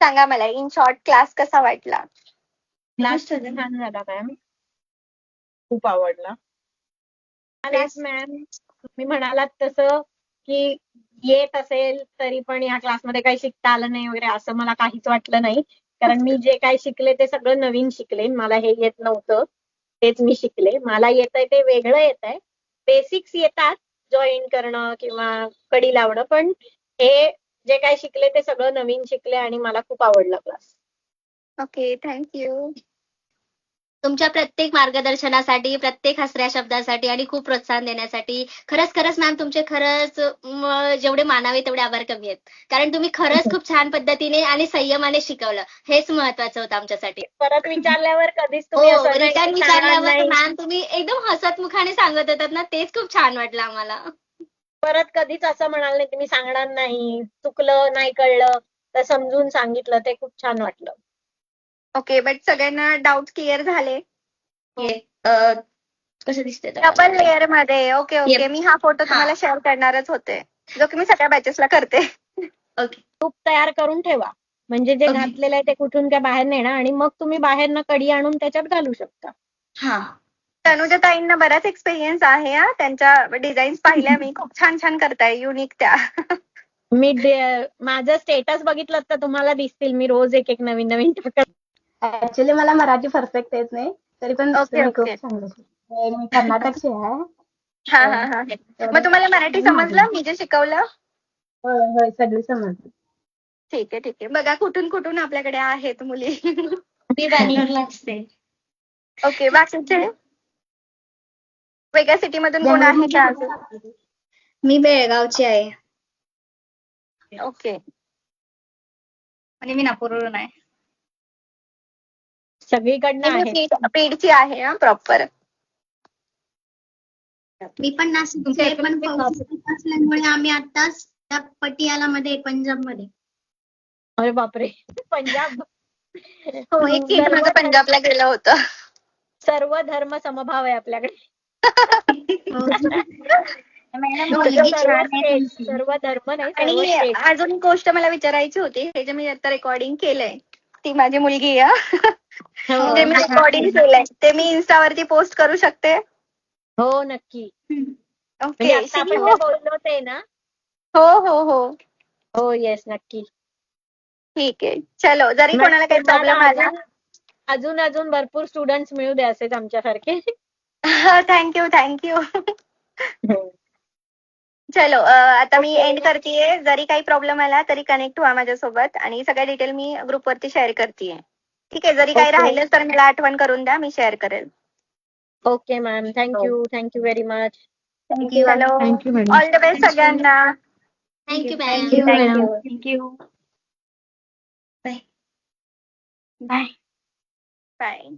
सांगा मला in short class कसा वाटला? क्लास छान झाला मॅम, खूप आवडला. मॅम तुम्ही म्हणालात तसं की येत असेल तरी पण या क्लासमध्ये काही शिकता आलं नाही वगैरे असं मला काहीच वाटलं नाही. कारण मी जे काही शिकले ते सगळं नवीन शिकले. मला हे येत नव्हतं तेच मी शिकले. मला येतंय ते वेगळं येतंय. बेसिक्स येतात, जॉईन करणं किंवा कडी लावणं, पण हे जे काही शिकले ते सगळं नवीन शिकले आणि मला खूप आवडला क्लास. Okay, thank you. तुमच्या प्रत्येक मार्गदर्शनासाठी, प्रत्येक हसऱ्या शब्दासाठी आणि खूप प्रोत्साहन देण्यासाठी खरंच मॅम तुमचे जेवढे मानावे तेवढे आभार कमी आहेत. कारण तुम्ही खरंच खूप छान पद्धतीने आणि संयमाने शिकवलं. हेच महत्वाचं होतं आमच्यासाठी. परत विचारल्यावर कधीच हो, तुम्ही असं नाही रिटर्न की सांगणार विचारल्यावर नाही. मॅम तुम्ही एकदम हसतमुखाने सांगत होतात ना, तेच खूप छान वाटलं आम्हाला. परत कधीच असं म्हणाल नाही की मी सांगणार नाही, चुकलं नाही कळलं तर समजून सांगितलं, ते खूप छान वाटलं. ओके, बट सगळ्यांना डाऊट क्लिअर झाले? कसं दिसतंय डबल लेअर मध्ये. ओके, मी हा फोटो हा. तुम्हाला शेअर करणारच होते, जो की मी सगळ्या बॅचेसला करते. ओके. तूप तयार करून ठेवा, म्हणजे जे ओके. घातलेलं आहे ते कुठून काय बाहेर नेणार आणि मग तुम्ही बाहेरनं कडी आणून त्याच्यात घालू शकता. हा. तनुजा ताईंना बराच एक्सपिरियन्स आहे हा. त्यांच्या डिझाईन्स पाहिल्या मी, खूप छान करताय, युनिक त्या. मी माझं स्टेटस बघितलं तर तुम्हाला दिसतील, मी रोज एक नवीन टाकत. ऍक्च्युली मला मराठी परफेक्ट येत नाही, तरी पण तुम्ही खूप छान शिकवलं. मी कर्नाटकची आहे. हा. मग तुम्हाला मराठी समजलं मी जे शिकवलं? होय, सगळी समजली. ठीक आहे. बघा कुठून आपल्याकडे आहेत मुली. मी बँगलोरला असते. ओके, बाकीचे वेगळ्या सिटी मधून कोण आहे का अजून? मी बेळगावची आहे. ओके. आणि मी नागपूरवरून आहे. सगळीकडनं आहे. बीडची आहे हा प्रॉपर. मी पण नाशिकची आहे, पण असल्यामुळे आम्ही आताच त्या पटियालामध्ये पंजाबमध्ये. अरे बापरे, पंजाब. हो, एक किट माझं पंजाबला गेलं होतं. सर्व धर्म समभाव आहे आपल्याकडे. सर्व धर्म नाही, सर्व आणि स्टेट. अजून गोष्ट मला विचारायची होती, हे जे मी आता रेकॉर्डिंग केलंय, ती माझी मुलगी आहे. जे मी रेकॉर्डिंग केलंय ते मी इन्स्टावरती पोस्ट करू शकते? हो, नक्की. म्हणजे ओके. आता आपण जे बोललो ते ना? हो, येस, नक्की. ठीक आहे. चलो, जरी कोणाला काही प्रॉब्लेम आला. अजून भरपूर स्टुडंट्स मिळू द्या असेच आमच्यासारखे. थँक्यू. चलो, आता मी एंड करतेय. जरी काही प्रॉब्लेम आला तरी कनेक्ट व्हा माझ्यासोबत, आणि सगळ्या डिटेल मी ग्रुपवरती शेअर करतेय. ठीक आहे, जरी काही राहिलं तर मला आठवण करून द्या, मी शेअर करेल. Okay ma'am, thank you very much. चलो, ऑल द बेस्ट सगळ्यांना. Thank you ma'am. Thank you. Bye. Bye.